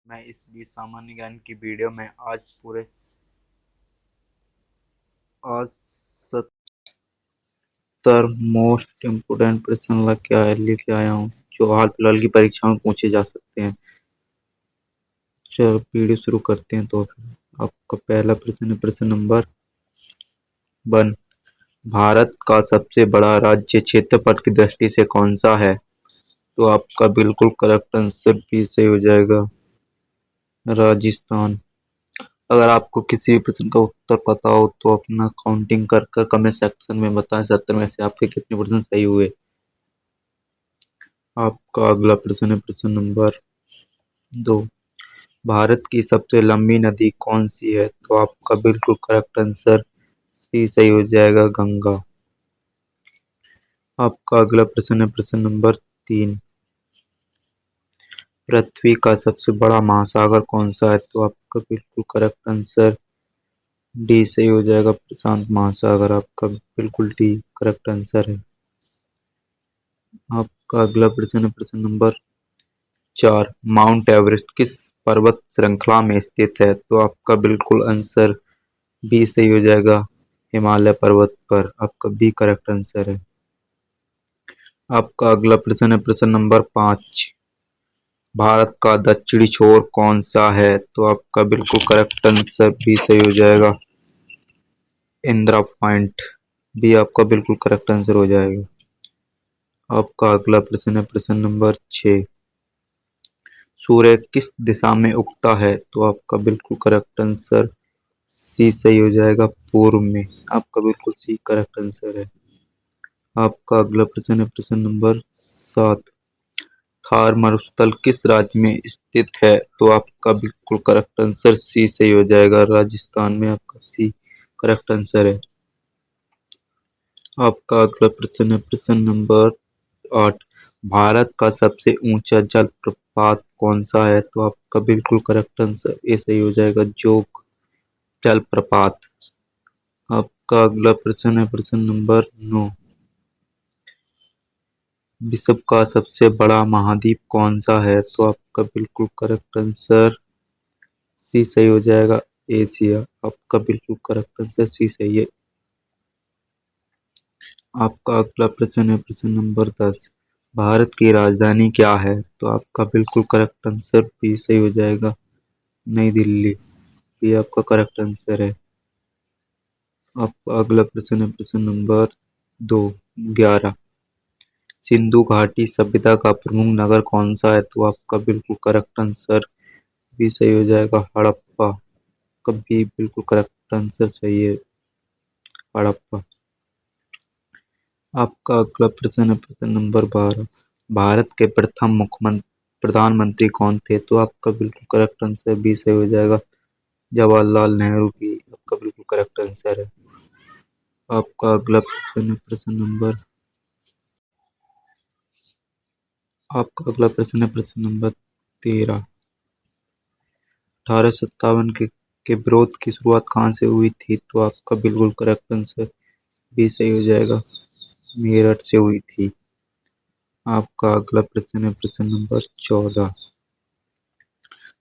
मैं इस बीच सामान्य ज्ञान की वीडियो में आज 70 मोस्ट इम्पोर्टेंट प्रश्न लेके आया हूँ जो हाल फिलहाल की परीक्षा में पूछे जा सकते हैं। चलो वीडियो शुरू करते हैं। तो फिर आपका पहला प्रश्न है, प्रश्न नंबर 1। भारत का सबसे बड़ा राज्य क्षेत्रफल की दृष्टि से कौन सा है? तो आपका बिल्कुल करेक्ट आंसर बी सही हो जाएगा, राजस्थान। अगर आपको किसी भी प्रश्न का उत्तर पता हो तो अपना काउंटिंग कर कर कमेंट सेक्शन में बताएं 70 में से आपके कितने परसेंट सही हुए। आपका अगला प्रश्न है, प्रश्न नंबर 2। भारत की सबसे लंबी नदी कौन सी है? तो आपका बिल्कुल करेक्ट आंसर सी सही हो जाएगा, गंगा। आपका अगला प्रश्न है, प्रश्न नंबर 3। पृथ्वी का सबसे बड़ा महासागर कौन सा है? तो आपका बिल्कुल करेक्ट आंसर डी सही हो जाएगा, प्रशांत महासागर। आपका बिल्कुल डी करेक्ट आंसर है। आपका अगला प्रश्न है, प्रश्न नंबर 4। माउंट एवरेस्ट किस पर्वत श्रृंखला में स्थित है? तो आपका बिल्कुल आंसर बी सही हो जाएगा, हिमालय पर्वत पर। आपका बी करेक्ट आंसर है। आपका अगला प्रश्न है, प्रश्न नंबर 5। भारत का दक्षिणी छोर कौन सा है? तो आपका बिल्कुल करेक्ट आंसर बी सही हो जाएगा, इंदिरा पॉइंट। बी आपका बिल्कुल करेक्ट आंसर हो जाएगा। आपका अगला प्रश्न है, प्रश्न नंबर 6। सूर्य किस दिशा में उगता है? तो आपका बिल्कुल करेक्ट आंसर सी सही हो जाएगा, पूर्व में। आपका बिल्कुल सी करेक्ट आंसर है। आपका अगला प्रश्न है, प्रश्न नंबर 7। थार मरुस्थल किस राज्य में स्थित है? तो आपका बिल्कुल करेक्ट आंसर सी सही हो जाएगा, राजस्थान में। आपका सी करेक्ट आंसर है। आपका अगला प्रश्न है, प्रश्न नंबर 8। भारत का सबसे ऊंचा जलप्रपात कौन सा है? तो आपका बिल्कुल करेक्ट आंसर ए सही हो जाएगा, जोग जलप्रपात। आपका अगला प्रश्न है, प्रश्न नंबर 9। विश्व का सबसे बड़ा महाद्वीप कौन सा है? तो आपका बिल्कुल करेक्ट आंसर सी सही हो जाएगा, एशिया। आपका बिल्कुल करेक्ट आंसर सी सही है। आपका अगला प्रश्न है, प्रश्न नंबर 10। भारत की राजधानी क्या है? तो आपका बिल्कुल करेक्ट आंसर बी सही हो जाएगा, नई दिल्ली। ये आपका करेक्ट आंसर है। आपका अगला प्रश्न है, प्रश्न नंबर 11। सिंधु घाटी सभ्यता का प्रमुख नगर कौन सा है? तो आपका बिल्कुल करेक्ट आंसर भी सही हो जाएगा, हड़प्पा। कभी बिल्कुल करेक्ट आंसर सही है, हड़प्पा। आपका अगला प्रश्न है, प्रश्न नंबर 12। भारत के प्रथम मुख्यमंत्री प्रधानमंत्री कौन थे? तो आपका बिल्कुल करेक्ट आंसर बी सही हो जाएगा, जवाहरलाल नेहरू भी। आपका बिल्कुल करेक्ट आंसर है। आपका अगला प्रश्न है, प्रश्न नंबर आपका अगला प्रश्न है, प्रश्न नंबर 13। 1857 के विरोध की शुरुआत कहाँ से हुई थी? तो आपका बिल्कुल करेक्ट आंसर बी सही हो जाएगा, मेरठ से हुई थी। आपका अगला प्रश्न है, प्रश्न नंबर 14।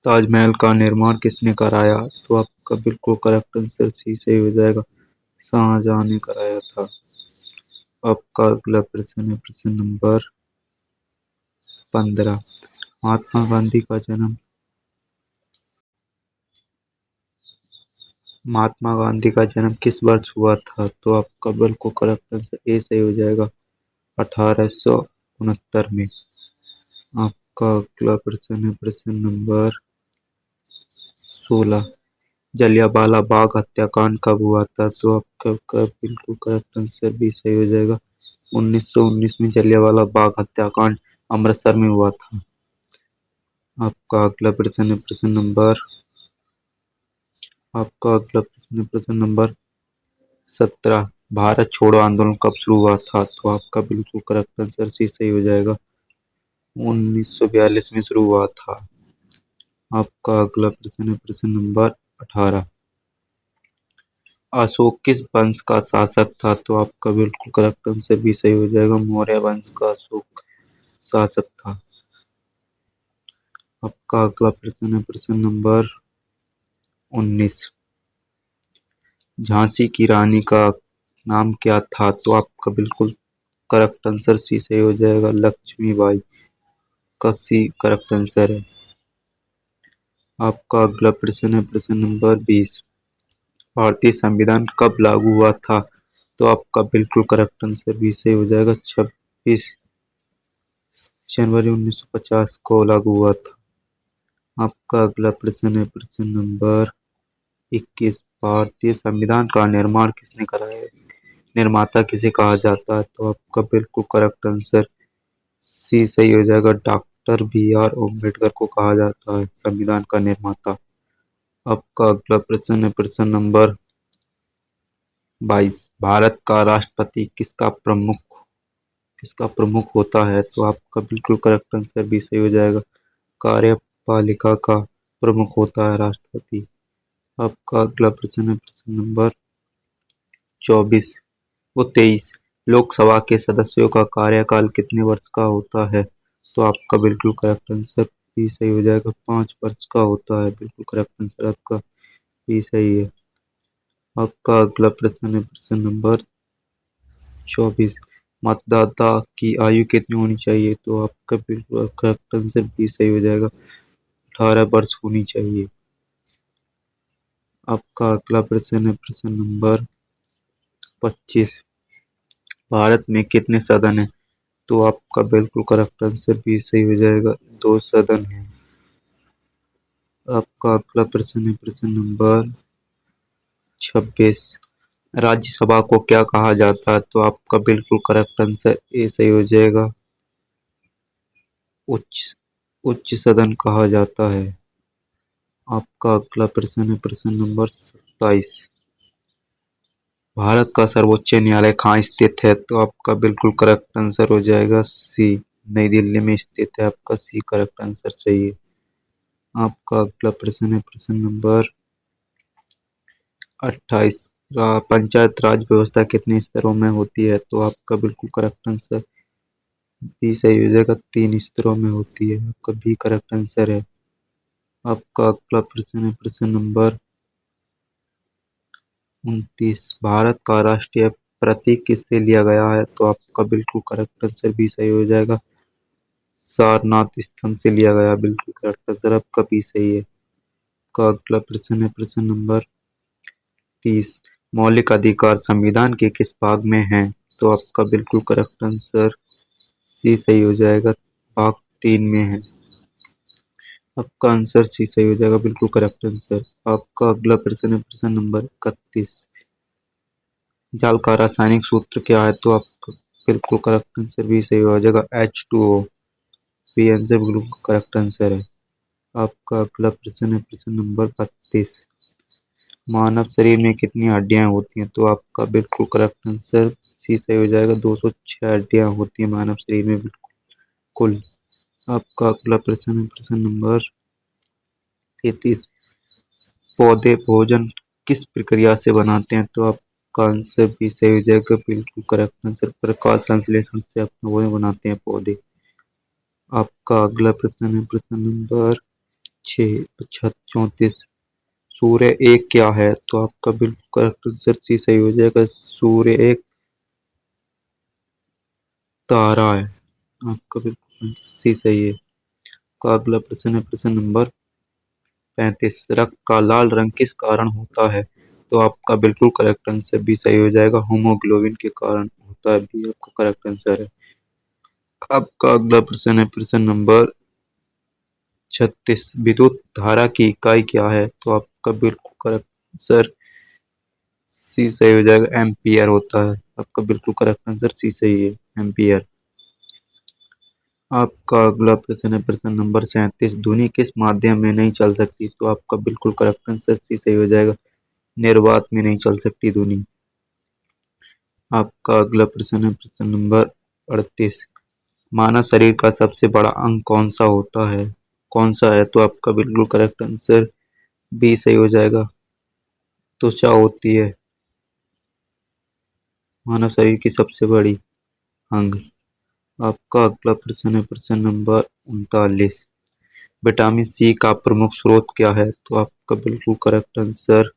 ताजमहल का निर्माण किसने कराया? तो आपका बिल्कुल करेक्ट आंसर सी सही हो जाएगा, शाहजहां ने कराया था। आपका अगला प्रश्न है, प्रश्न नंबर 15। महात्मा गांधी का जन्म महात्मा गांधी का जन्म किस वर्ष हुआ था? तो आपका बिल्कुल करेक्ट आंसर ए सही हो जाएगा, 1869 में। आपका अगला प्रश्न है, प्रश्न नंबर 16। जलियांवाला बाग हत्याकांड कब हुआ था? तो आपका बिल्कुल करेक्ट आंसर भी सही हो जाएगा, 1919 में जलियांवाला बाग हत्याकांड अमृतसर में हुआ था। आपका अगला प्रश्न है, प्रश्न नंबर 17। भारत छोड़ो आंदोलन कब शुरू हुआ था? तो आपका बिल्कुल करेक्ट आंसर सी सही हो जाएगा, 1942 में शुरू हुआ था। आपका अगला प्रश्न है, प्रश्न नंबर 18। अशोक किस वंश का शासक था? तो आपका बिल्कुल करेक्ट आंसर भी सही हो जाएगा, मौर्य वंश का अशोक शासक था। आपका अगला प्रश्न है प्रश्न नंबर 19। झांसी की रानी का नाम क्या था? तो आपका बिल्कुल करेक्ट आंसर सी सही हो जाएगा, लक्ष्मीबाई का सी करेक्ट आंसर है। आपका अगला प्रश्न है प्रश्न नंबर 20। भारतीय संविधान कब लागू हुआ था? तो आपका बिल्कुल करेक्ट आंसर भी सही हो जाएगा, 26 जनवरी 1950 को लागू हुआ था। आपका अगला प्रश्न है प्रश्न नंबर 21। भारतीय संविधान का निर्माण किसने कराया? निर्माता किसे कहा जाता है? तो आपका बिल्कुल करेक्ट आंसर सी सही हो जाएगा, डॉक्टर बी आर अम्बेडकर को कहा जाता है संविधान का निर्माता। आपका अगला प्रश्न है प्रश्न नंबर 22। भारत का राष्ट्रपति किसका प्रमुख होता है? तो आपका बिल्कुल करेक्ट आंसर भी सही हो जाएगा, कार्यपालिका का प्रमुख होता है राष्ट्रपति। आपका अगला प्रश्न है प्रश्न नंबर 23। लोकसभा के सदस्यों का कार्यकाल कितने वर्ष का होता है? तो आपका बिल्कुल करेक्ट आंसर भी सही हो जाएगा, 5 वर्ष का होता है। बिल्कुल करेक्ट आंसर आपका भी सही है। आपका अगला प्रश्न है प्रश्न नंबर 24। मतदाता की आयु कितनी होनी चाहिए? तो आपका बिल्कुल करेक्ट आंसर भी सही हो जाएगा, 18 वर्ष होनी चाहिए। आपका अगला प्रश्न है प्रश्न नंबर 25। भारत में कितने सदन हैं? तो आपका बिल्कुल करेक्ट आंसर भी सही हो जाएगा, 2 सदन है। आपका अगला प्रश्न है प्रश्न नंबर 26। राज्यसभा को क्या कहा जाता है? तो आपका बिल्कुल करेक्ट आंसर ए सही हो जाएगा, उच्च उच्च सदन कहा जाता है। आपका अगला प्रश्न है प्रश्न नंबर 27। भारत का सर्वोच्च न्यायालय कहाँ स्थित है? तो आपका बिल्कुल करेक्ट आंसर हो जाएगा सी, नई दिल्ली में स्थित है। आपका सी करेक्ट आंसर चाहिए। आपका अगला प्रश्न है प्रश्न नंबर 28। पंचायत राज व्यवस्था कितने स्तरों में होती है? तो आपका बिल्कुल करेक्ट आंसर बी सही हो जाएगा, 3 स्तरों में होती है। आपका बी करेक्ट आंसर है। आपका अगला प्रश्न है प्रश्न नंबर 29। भारत का राष्ट्रीय प्रतीक किससे लिया गया है? तो आपका बिल्कुल करेक्ट आंसर भी सही हो जाएगा, सारनाथ स्तंभ से लिया गया। बिल्कुल करेक्ट आंसर आपका भी सही है। का अगला प्रश्न है प्रश्न नंबर 30। मौलिक अधिकार संविधान के किस भाग में हैं? तो आपका बिल्कुल करेक्ट आंसर सी सही हो जाएगा, भाग 3 में है। आपका आंसर सी सही हो जाएगा, बिल्कुल करेक्ट आंसर। आपका अगला प्रश्न है प्रश्न नंबर 31। जल का रासायनिक सूत्र क्या है? तो आपका बिल्कुल करेक्ट आंसर भी सही हो जाएगा, H2O। बी आंसर बिल्कुल करेक्ट आंसर है। आपका अगला प्रश्न है प्रश्न नंबर 32। मानव शरीर में कितनी हड्डियां होती हैं? तो आपका बिल्कुल करेक्ट आंसर सी सही हो जाएगा, 206 हड्डियां होती हैं मानव शरीर में बिल्कुल। आपका अगला प्रश्न है प्रश्न नंबर 33। पौधे भोजन किस प्रक्रिया से बनाते हैं? तो आपका आंसर भी सही हो जाएगा, बिल्कुल करेक्ट आंसर, प्रकाश संश्लेषण से अपना भोजन बनाते हैं पौधे। आपका अगला प्रश्न है प्रश्न नंबर 34। सूर्य एक क्या है? तो आपका बिल्कुल करेक्ट आंसर सी सही हो जाएगा, सूर्य एक तारा है। आपका बिल्कुल सी सही है। का अगला प्रश्न है प्रश्न नंबर 35। रक्त का लाल रंग किस कारण होता है? तो आपका बिल्कुल करेक्ट आंसर भी सही हो जाएगा, होमोग्लोबिन के कारण होता है, भी आपका करेक्ट आंसर है। आपका अगला प्रश्न है प्रश्न नंबर 36। विद्युत धारा की इकाई क्या है? तो आपका बिल्कुल करेक्ट आंसर सी सही हो जाएगा, एम्पियर होता है। आपका बिल्कुल करेक्ट आंसर सी सही है, एम्पियर। आपका अगला प्रश्न है प्रश्न नंबर 37। ध्वनि किस माध्यम में नहीं चल सकती? तो आपका बिल्कुल करेक्ट आंसर सी सही हो जाएगा, निर्वात में नहीं चल सकती ध्वनि। आपका अगला प्रश्न है प्रश्न नंबर 38। मानव शरीर का सबसे बड़ा अंग कौन सा है? तो आपका बिल्कुल करेक्ट आंसर बी सही हो जाएगा, त्वचा होती है मानव शरीर की सबसे बड़ी अंग। आपका अगला प्रश्न है प्रश्न नंबर 39। विटामिन सी का प्रमुख स्रोत क्या है? तो आपका बिल्कुल करेक्ट आंसर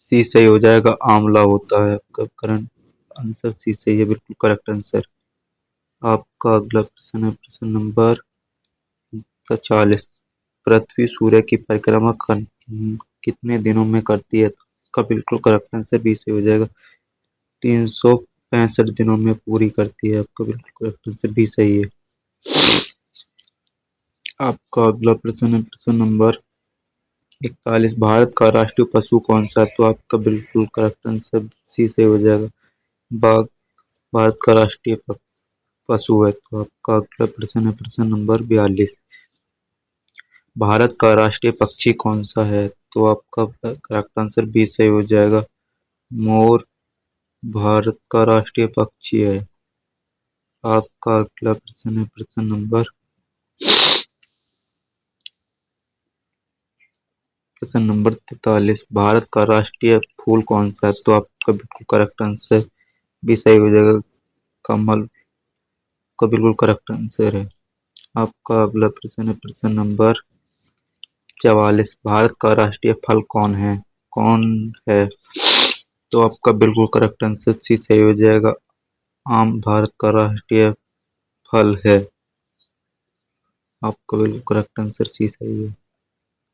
सी सही हो जाएगा, आंवला होता है। आपका करंट आंसर सी सही है, बिल्कुल करेक्ट आंसर। आपका अगला प्रश्न है प्रश्न नंबर 40। पृथ्वी सूर्य की परिक्रमा कितने दिनों में करती है? तो इसका बिल्कुल करेक्ट आंसर बी सही हो जाएगा, 365 दिनों में पूरी करती है। आपका बिल्कुल करेक्ट आंसर बी सही है। आपका अगला प्रश्न है प्रश्न नंबर 41। भारत का राष्ट्रीय पशु कौन सा है? तो आपका बिल्कुल करेक्ट आंसर सी से हो जाएगा, बाघ भारत का राष्ट्रीय पशु है। तो आपका अगला प्रश्न है प्रश्न नंबर 42। भारत का राष्ट्रीय पक्षी कौन सा है? तो आपका करेक्ट आंसर बी सही हो जाएगा, मोर भारत का राष्ट्रीय पक्षी है। आपका अगला प्रश्न है प्रश्न नंबर प्रश्न नंबर 43। भारत का राष्ट्रीय फूल कौन सा है? तो आपका बिल्कुल करेक्ट आंसर भी सही हो जाएगा, कमल का बिल्कुल करेक्ट आंसर है। आपका अगला प्रश्न है प्रश्न नंबर 44। भारत का राष्ट्रीय फल कौन है? तो आपका बिल्कुल करेक्ट आंसर सी सही हो जाएगा, आम भारत का राष्ट्रीय फल है। आपका बिल्कुल करेक्ट आंसर सी सही है।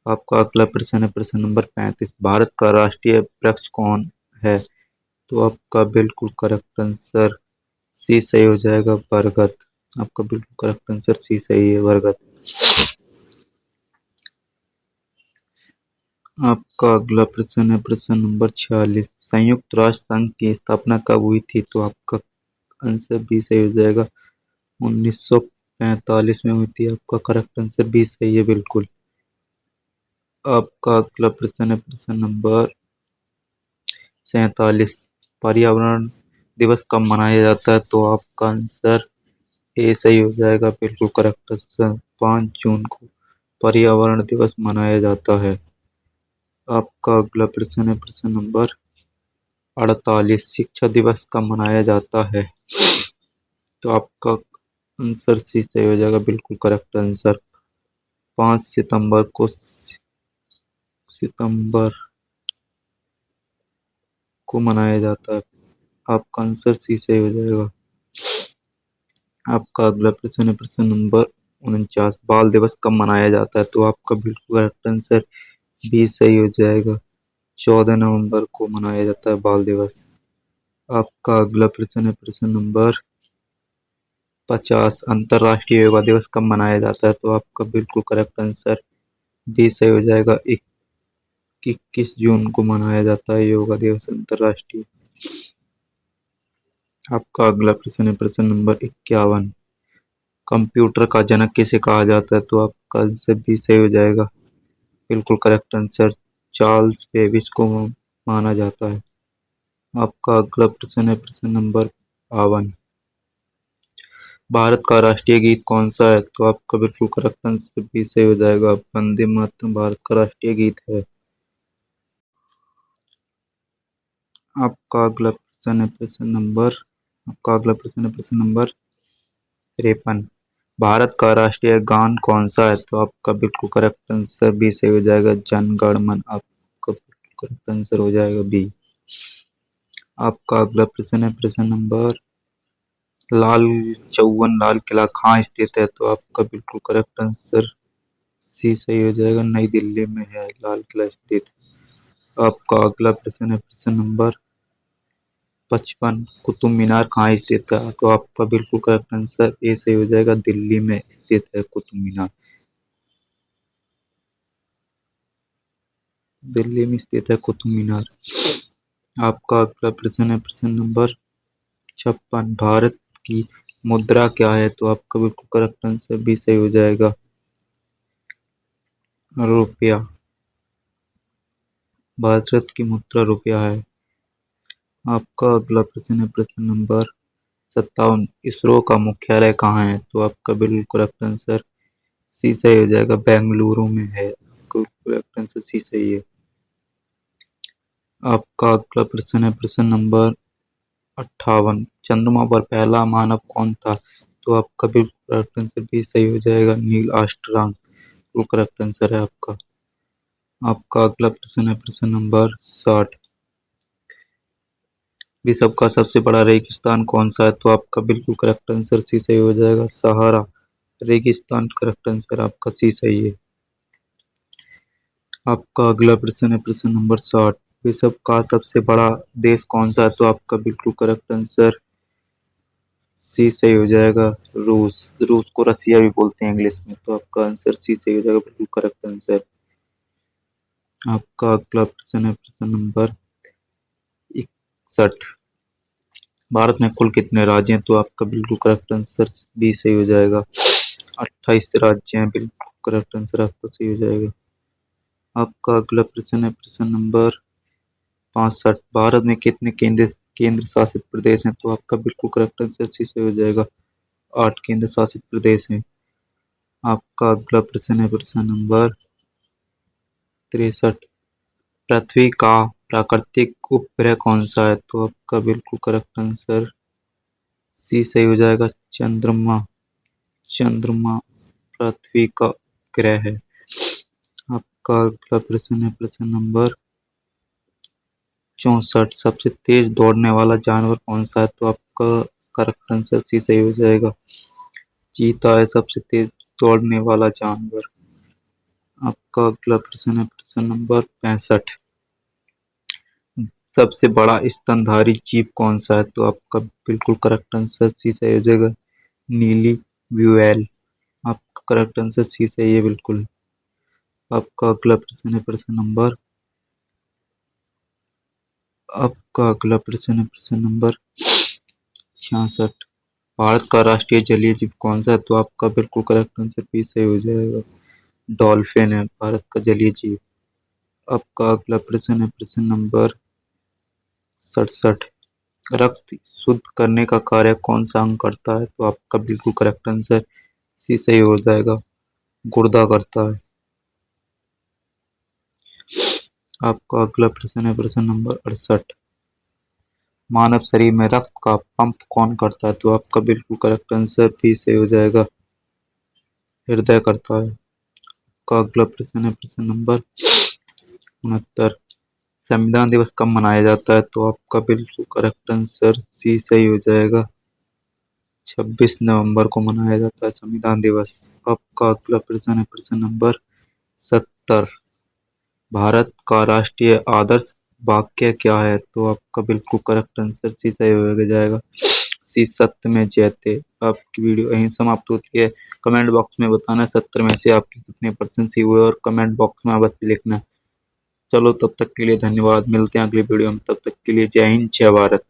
आपका अगला प्रश्न है प्रश्न नंबर 35। भारत का राष्ट्रीय वृक्ष कौन है? तो आपका बिल्कुल करेक्ट आंसर सी सही हो जाएगा, बरगद। आपका बिल्कुल करेक्ट आंसर सी सही है, बरगद। आपका अगला प्रश्न है प्रश्न नंबर 46। संयुक्त राष्ट्र संघ की स्थापना कब हुई थी? तो आपका आंसर बी सही हो जाएगा, 1945 में हुई थी। आपका करेक्ट आंसर बी सही है, बिल्कुल। आपका अगला प्रश्न है प्रश्न नंबर 47। पर्यावरण दिवस कब मनाया जाता है? तो आपका आंसर ए सही हो जाएगा, बिल्कुल करेक्ट आंसर 5 जून को पर्यावरण दिवस मनाया जाता है। आपका अगला प्रश्न है प्रश्न नंबर 48। शिक्षा दिवस कब मनाया जाता है? तो आपका आंसर सी सही हो जाएगा, बिल्कुल करेक्ट आंसर 5 सितंबर को मनाया जाता है। आपका आंसर सी सही हो जाएगा। आपका अगला प्रश्न है प्रश्न नंबर 49। बाल दिवस कब मनाया जाता है? तो आपका बिल्कुल करेक्ट आंसर बी सही हो जाएगा, 14 नवंबर को मनाया जाता है बाल दिवस। आपका अगला प्रश्न है प्रश्न नंबर 50। अंतर्राष्ट्रीय योगा दिवस कब मनाया जाता है? तो आपका बिल्कुल करेक्ट आंसर बी सही हो जाएगा, 21 जून को मनाया जाता है योगा दिवस अंतर्राष्ट्रीय। आपका अगला प्रश्न है प्रश्न नंबर 51। कंप्यूटर का जनक किसे कहा जाता है? तो आपका आंसर बी सही हो जाएगा, बिल्कुल करेक्ट आंसर चार्ल्स बेबेज को माना जाता है। आपका अगला प्रश्न है प्रश्न नंबर 52। भारत का राष्ट्रीय गीत कौन सा है? तो आपका बिल्कुल करेक्ट आंसर बी सही हो जाएगा, वंदे मातरम भारत का राष्ट्रीय गीत है। आपका अगला प्रश्न है प्रश्न नंबर आपका अगला प्रश्न है प्रश्न नंबर 53। भारत का राष्ट्रीय गान कौन सा है? तो आपका बिल्कुल करेक्ट आंसर बी सही हो जाएगा, जन गण मन। आपका करेक्ट आंसर हो जाएगा बी। आपका अगला प्रश्न है प्रश्न नंबर लाल चौवन लाल किला कहाँ स्थित है? तो आपका बिल्कुल करेक्ट आंसर सी सही हो जाएगा, नई दिल्ली में है लाल किला स्थित। आपका अगला प्रश्न है प्रश्न नंबर 55। कुतुब मीनार कहाँ स्थित है? तो आपका बिल्कुल करेक्ट आंसर ए सही हो जाएगा, दिल्ली में स्थित है कुतुब मीनार, दिल्ली में स्थित है कुतुब मीनार। आपका अगला प्रश्न है प्रश्न नंबर 56। भारत की मुद्रा क्या है? तो आपका बिल्कुल करेक्ट आंसर भी सही हो जाएगा, रुपया। भारत की मुद्रा रुपया है। आपका अगला प्रश्न है प्रश्न नंबर 57। इसरो का मुख्यालय कहाँ है? तो आपका बिल्कुल करेक्ट आंसर सी सही हो जाएगा, बेंगलुरु में है। आपका करेक्ट आंसर सी सही है। आपका अगला प्रश्न है प्रश्न नंबर 58। चंद्रमा पर पहला मानव कौन था? तो आपका बिल्कुल करेक्ट आंसर भी सही हो जाएगा, नील आर्मस्ट्रांग बिल्कुल करेक्ट आंसर है आपका। आपका अगला प्रश्न है प्रश्न नंबर 60। विश्व का सबसे बड़ा रेगिस्तान कौन सा है? तो आपका बिल्कुल करेक्ट आंसर सी सही हो जाएगा, सहारा रेगिस्तान करेक्ट आंसर आपका सी सही है। आपका अगला प्रश्न है प्रश्न नंबर 60। विश्व का सबसे बड़ा देश कौन सा है? तो आपका बिल्कुल करेक्ट आंसर सी सही हो जाएगा, रूस। रूस को रसिया भी बोलते हैं इंग्लिश में, तो आपका आंसर सी सही हो जाएगा, बिल्कुल करेक्ट आंसर। आपका अगला प्रश्न है प्रश्न नंबर 61। भारत में कुल कितने राज्य हैं? तो आपका बिल्कुल करेक्ट आंसर बी सही हो जाएगा, 28 राज्य हैं, बिल्कुल करेक्ट आंसर आपका सही हो जाएगा। आपका अगला प्रश्न है प्रश्न नंबर 65। भारत में कितने केंद्र शासित प्रदेश हैं? तो आपका बिल्कुल करेक्ट आंसर सी सही हो जाएगा, 8 केंद्र शासित प्रदेश हैं। आपका अगला प्रश्न है प्रश्न नंबर 63। पृथ्वी का प्राकृतिक उपग्रह कौन सा है? तो आपका बिल्कुल करेक्ट आंसर सी सही हो जाएगा, चंद्रमा। चंद्रमा पृथ्वी का उपग्रह है। आपका अगला प्रश्न है प्रश्न नंबर 64। सबसे तेज दौड़ने वाला जानवर कौन सा है? तो आपका करेक्ट आंसर सी सही हो जाएगा, चीता है सबसे तेज दौड़ने वाला जानवर। आपका अगला प्रश्न है प्रश्न नंबर 65। सबसे बड़ा स्तनधारी जीव कौन सा है? तो आपका बिल्कुल करेक्ट आंसर सी सही हो जाएगा, नीली व्हेल। आपका करेक्ट आंसर सी सही है बिल्कुल। आपका अगला प्रश्न है प्रश्न नंबर आपका अगला प्रश्न है प्रश्न नंबर 66। भारत का राष्ट्रीय जलीय जीव कौन सा है? तो आपका बिल्कुल करेक्ट आंसर भी सही हो जाएगा, डॉल्फिन है भारत का जलीय जीव। आपका अगला प्रश्न है प्रश्न नंबर 67। रक्त शुद्ध करने का कार्य कौन सा अंग करता है? तो आपका बिल्कुल करेक्ट आंसर सी सही हो जाएगा, गुर्दा करता है। आपका अगला प्रश्न है प्रश्न नंबर 68। मानव शरीर में रक्त का पंप कौन करता है? तो आपका बिल्कुल करेक्ट आंसर भी सही हो जाएगा, हृदय करता है। आपका अगला प्रश्न है प्रश्न नंबर 69। संविधान दिवस कब मनाया जाता है? तो आपका बिल्कुल करेक्ट आंसर सी सही हो जाएगा, 26 नवंबर को मनाया जाता है संविधान दिवस। आपका अगला प्रश्न है प्रश्न नंबर 70। भारत का राष्ट्रीय आदर्श वाक्य क्या है? तो आपका बिल्कुल करेक्ट आंसर सी सही हो जाएगा, सी सत्य में जयते। आपकी वीडियो यहीं समाप्त होती है। कमेंट बॉक्स में बताना 70 में से आपके कितने परसेंट सी हुए और कमेंट बॉक्स में अवश्य लिखना। चलो तब तक के लिए धन्यवाद, मिलते हैं अगली वीडियो में, तब तक के लिए जय हिंद जय भारत।